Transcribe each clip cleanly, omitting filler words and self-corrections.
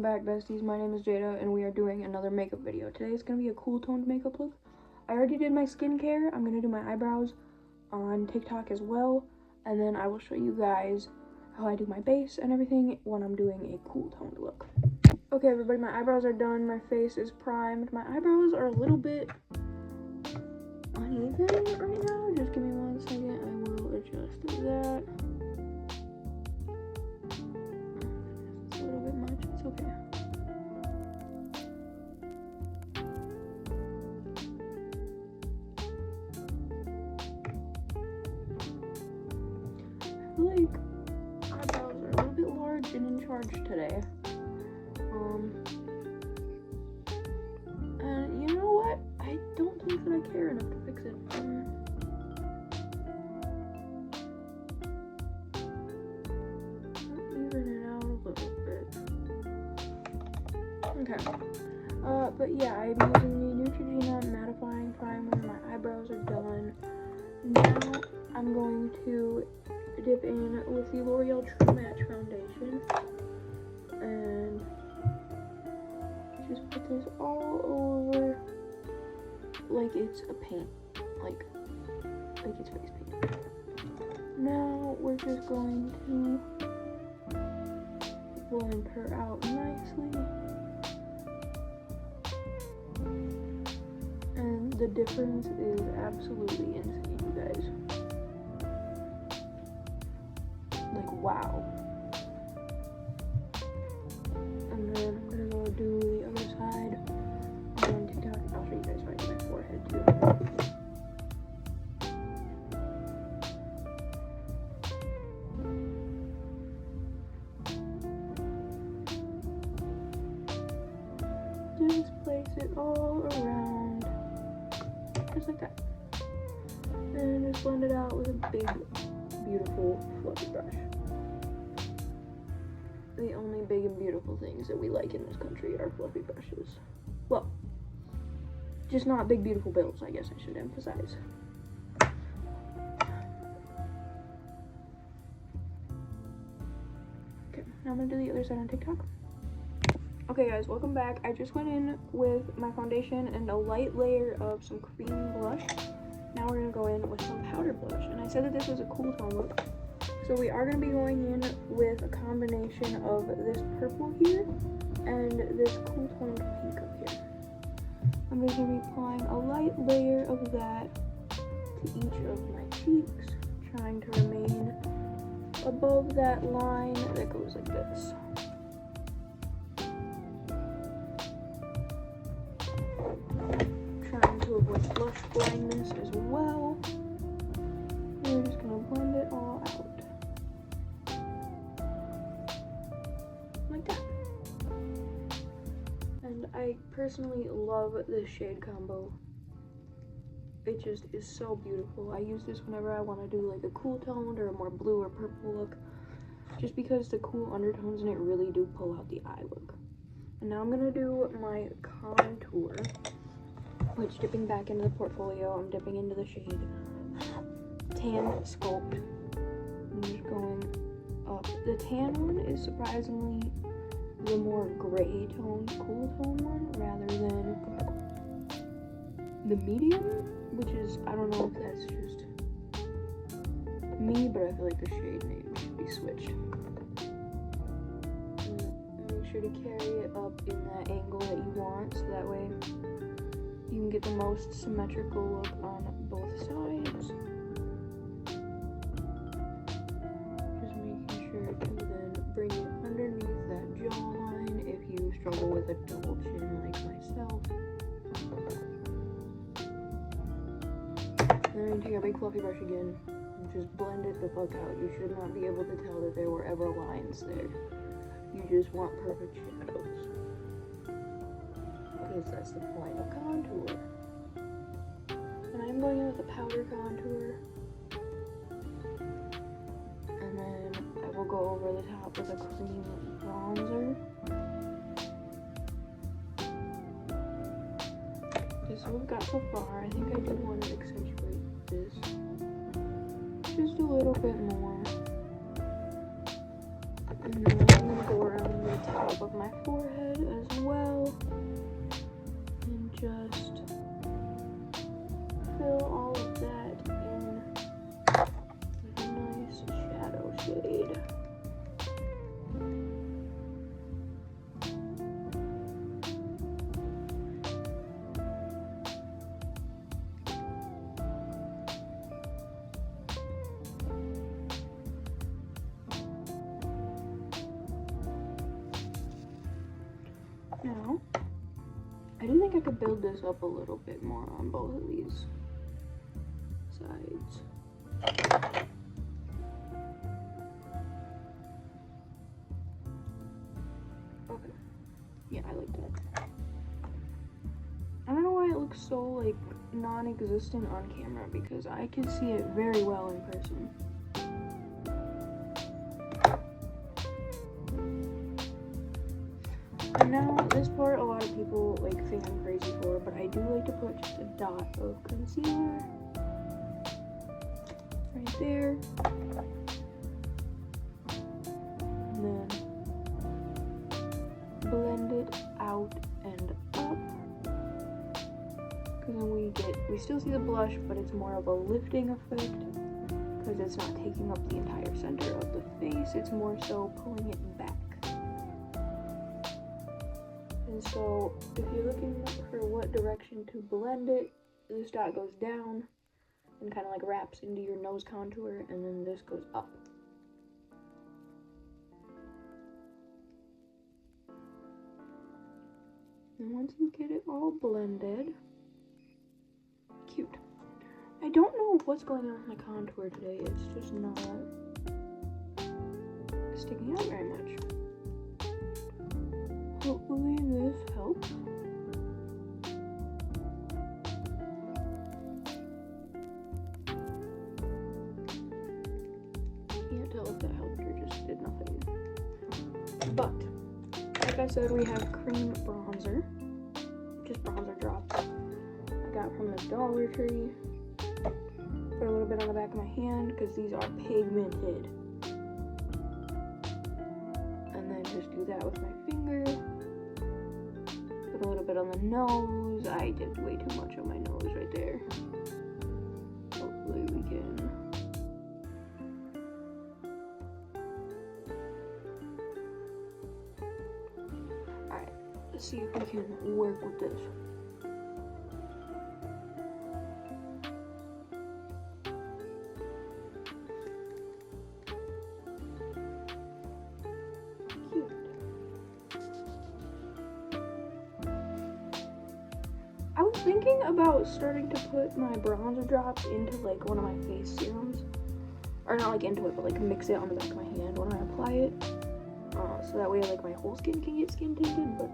back, besties. My name is Jaida, and we are doing another makeup video. Today is going to be a cool toned makeup look. I already did my skincare. I'm going to do my eyebrows on TikTok as well, and then I will show you guys how I do my base and everything when I'm doing a cool toned look. Okay, everybody, my eyebrows are done. My face is primed. My eyebrows are a little bit uneven right now. Just give me 1 second. I will adjust that. It's a little bit much. It's okay. I feel like eyebrows are a little bit large and in charge today. And you know what? I don't think that I care enough to fix it. Even it out a little bit. Okay. But yeah, I'm using the Neutrogena mattifying primer. My eyebrows are done. Now I'm going to dip in with the L'Oreal True Match foundation and just put this all over like it's a paint, like it's face paint. Now we're just going to blend her out nicely, and the difference is absolutely insane, you guys. Like, wow. And then I'm gonna go do the other side on TikTok. I'll show you guys how I do my forehead too. Just place it all around, just like that. And just blend it out with a big, beautiful fluffy brush. The only big and beautiful things that we like in this country are fluffy brushes. Well, just not big beautiful bills, I guess I should emphasize. Okay, now I'm gonna do the other side on TikTok. Okay guys, welcome back. I just went in with my foundation and a light layer of some cream blush. Now we're gonna go in with some powder blush, and I said that this was a cool tone look, so we are gonna be going in with a combination of this purple here and this cool toned pink up here. I'm just gonna be applying a light layer of that to each of my cheeks, trying to remain above that line that goes like this. Trying to avoid blush blindness as well. We're just gonna blend it all out. Like that. And I personally love this shade combo. It just is so beautiful. I use this whenever I want to do like a cool toned or a more blue or purple look, just because the cool undertones in it really do pull out the eye look. And now I'm gonna do my contour, which, dipping back into the portfolio, I'm dipping into the shade Tan Sculpt. I'm just going up. The tan one is surprisingly the more gray toned, cool tone one, rather than the medium, which is, I don't know if that's just me, but I feel like the shade name should be switched. Make sure to carry it up in that angle that you want, so that way you can get the most symmetrical look on both sides. Just making sure to then bring it underneath that jawline if you struggle with a double chin like myself. And then take a big fluffy brush again and just blend it the fuck out. You should not be able to tell that there were ever lines there. You just want perfect shadows, because that's the point of contour. And I'm going in with a powder contour, and then I will go over the top with a cream bronzer. This is what we've got so far. I think I do want to accentuate this just a little bit more. And then I'm going to go around the top top of my forehead as well. And just fill all of that in with a nice shadow shade. Now, I do think I could build this up a little bit more on both of these sides. Okay. Yeah, I like that. I don't know why it looks so, like, non-existent on camera, because I can see it very well in person. And now, this part, a lot of people, like, think I'm crazy for, but I do like to put just a dot of concealer right there. And then blend it out and up. Because then we still see the blush, but it's more of a lifting effect. Because it's not taking up the entire center of the face, it's more so pulling it back. And so, if you're looking for what direction to blend it, this dot goes down and kind of like wraps into your nose contour, and then this goes up. And once you get it all blended, cute. I don't know what's going on with my contour today. It's just not sticking out very much. Hopefully this helps. Can't tell if that helped or just did nothing. But, like I said, we have cream bronzer. Just bronzer drops. I got from the Dollar Tree. Put a little bit on the back of my hand because these are pigmented. And then just do that with my finger. Put a little bit on the nose. I did way too much on my nose right there. Hopefully we can. Alright, let's see if we can work with this. Thinking about starting to put my bronzer drops into like one of my face serums, or not like into it, but like mix it on the back of my hand when I apply it, so that way like my whole skin can get skin tinted. But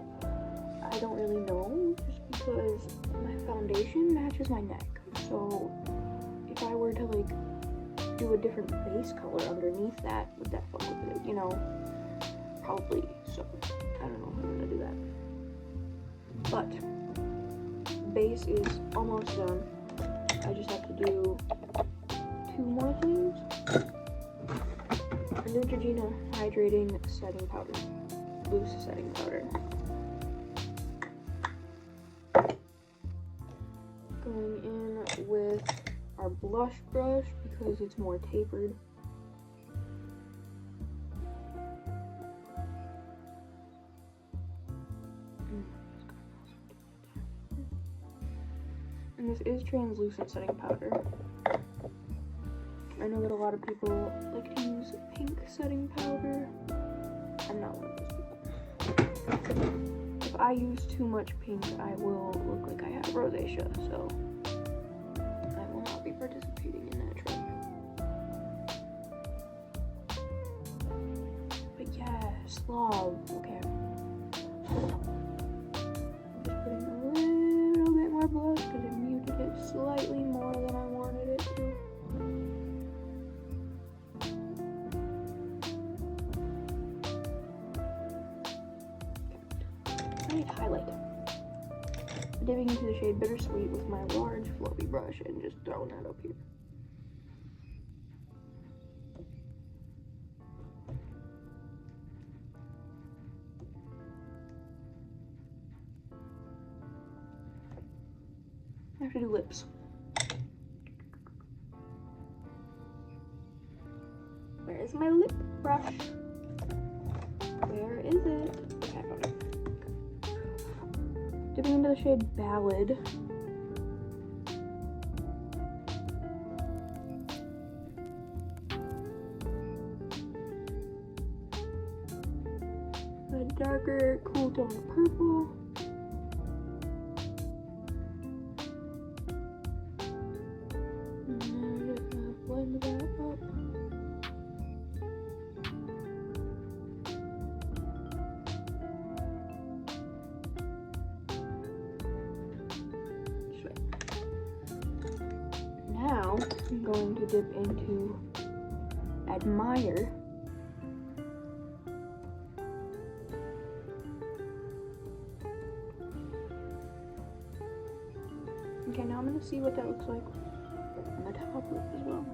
I don't really know, just because my foundation matches my neck, so if I were to like do a different face color underneath that, would that fuck with it, you know? Probably. So I don't know how I'm gonna do that, but base is almost done. I just have to do 2 more things. A Neutrogena hydrating setting powder, loose setting powder. Going in with our blush brush because it's more tapered. And this is translucent setting powder. I know that a lot of people like to use pink setting powder. I'm not one of those people. If I use too much pink, I will look like I have rosacea, so I will not be participating in that trend. But yes, love. Okay. Just putting a little bit more blush because it muted it slightly more than I wanted it to. Highlight. Dipping into the shade Bittersweet with my large fluffy brush and just throwing that up here. to do lips. Where is my lip brush? Where is it? Okay, I found it. Dipping into the shade Ballad. A darker, cool tone of purple. And then I'm just gonna blend that up. Now I'm going to dip into Admire. Okay, now I'm going to see what that looks like on the top lip as well.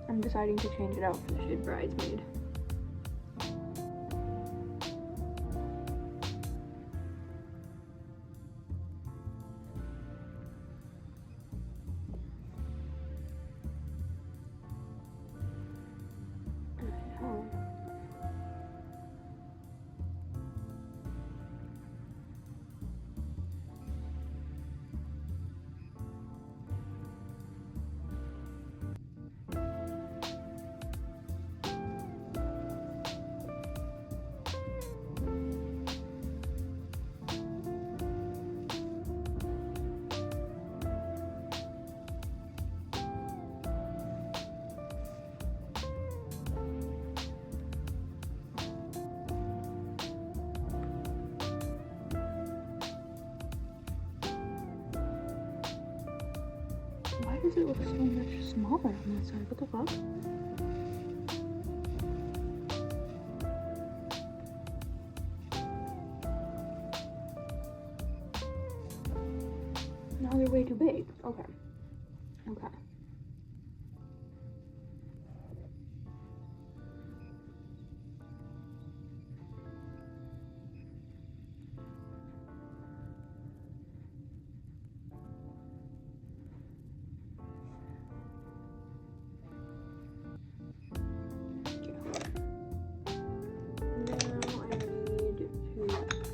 I'm deciding to change it out for the shade Bridesmaid. Why does it look so much smaller on that side? What the fuck? Now they're way too big. Okay. Okay.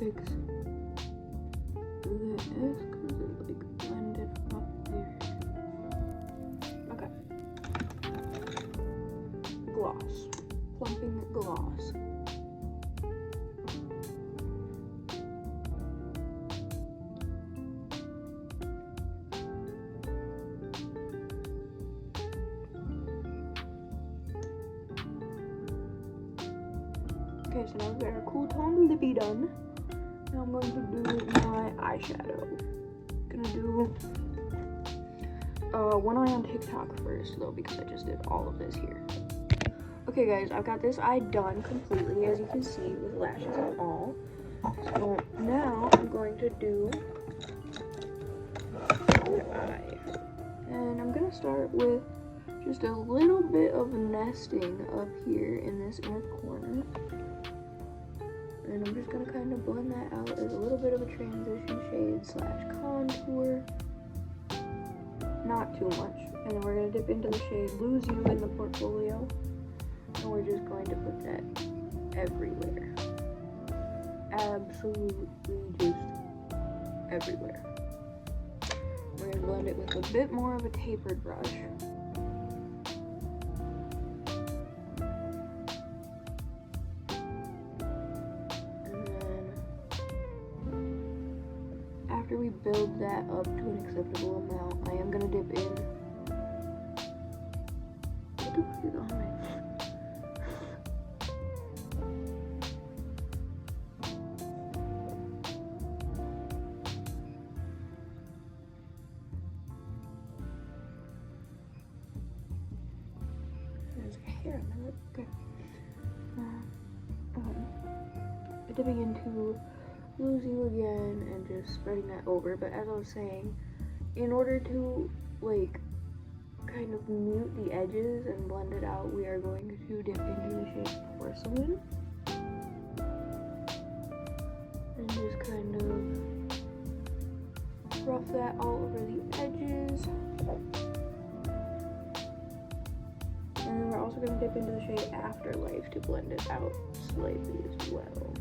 Fix this because it like blended up there. Okay. Gloss. Plumping gloss. Okay, so now we've got our cool tone lippy done. Now I'm going to do my eyeshadow. Gonna do one eye on TikTok first though, because I just did all of this here. Okay guys, I've got this eye done completely, as you can see, with lashes and all. So now I'm going to do the other eye. And I'm gonna start with just a little bit of nesting up here in this inner corner. And I'm just going to kind of blend that out as a little bit of a transition shade / contour. Not too much. And then we're going to dip into the shade Lose You in the portfolio. And we're just going to put that everywhere. Absolutely just everywhere. We're going to blend it with a bit more of a tapered brush. that up to an acceptable amount, I am gonna dip in. What the fuck is on my There's a hair on my lip. Okay. Dipping into losing again and just spreading that over. But as I was saying, in order to like kind of mute the edges and blend it out, we are going to dip into the shade Porcelain and just kind of rough that all over the edges. And then we're also going to dip into the shade Afterlife to blend it out slightly as well.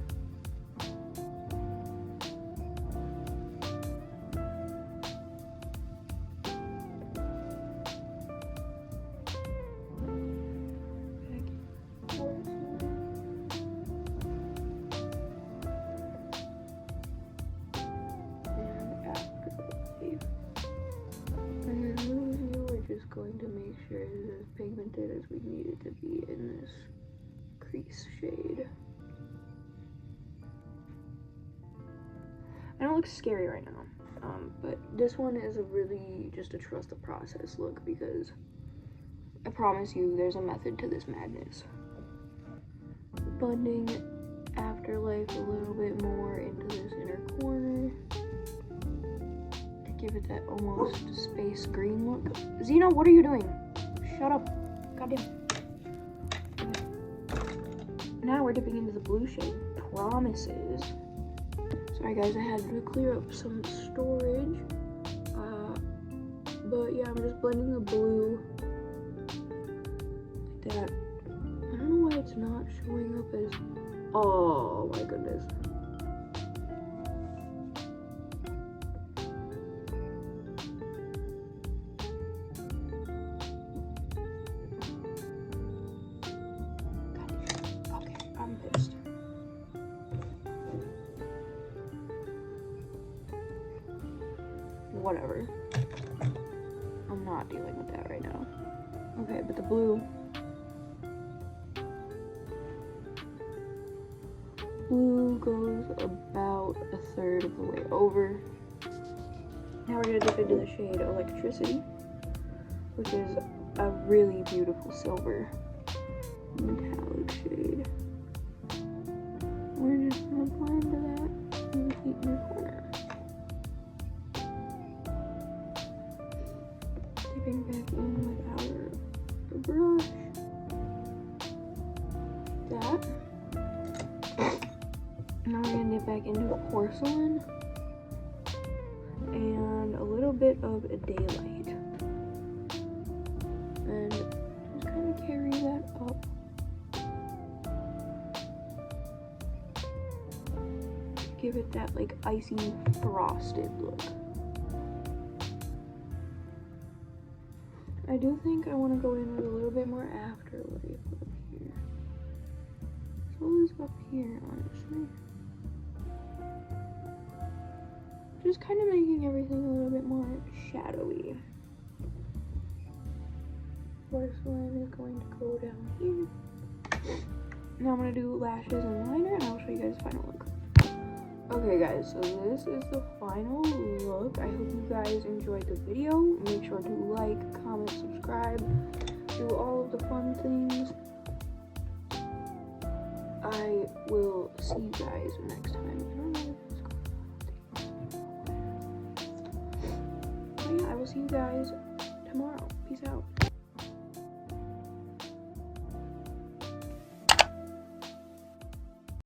Going to make sure it is as pigmented as we need it to be in this crease shade. I don't look scary right now, but this one is a really just a trust the process look, because I promise you there's a method to this madness. Blending Afterlife a little bit more into this inner corner. Give it that almost space green look. Zeno, what are you doing? Shut up. Goddamn. Now we're dipping into the blue shade, Promises. Sorry guys, I had to clear up some storage. But yeah, I'm just blending the blue like that. I don't know why it's not showing up as... Oh my goodness. Whatever. I'm not dealing with that right now. Okay, but the blue goes about a third of the way over. Now we're gonna dip into the shade Electricity, which is a really beautiful silver metallic shade. We're just gonna blend that in the inner corner. Dipping back in with our brush. That. Now we're gonna dip back into Porcelain and a little bit of a Daylight. And just kind of carry that up. Give it that like icy frosted look. I do think I want to go in with a little bit more Afterlife up here. As well as up here, honestly. Just kind of making everything a little bit more shadowy. Porcelain is going to go down here. Now I'm going to do lashes and liner, and I'll show you guys the final look. Okay guys, so this is the final look. I hope you guys enjoyed the video. Make sure to like, comment, subscribe, do all of the fun things. I will see you guys next time. I don't know what's going on. But yeah, I will see you guys tomorrow. Peace out.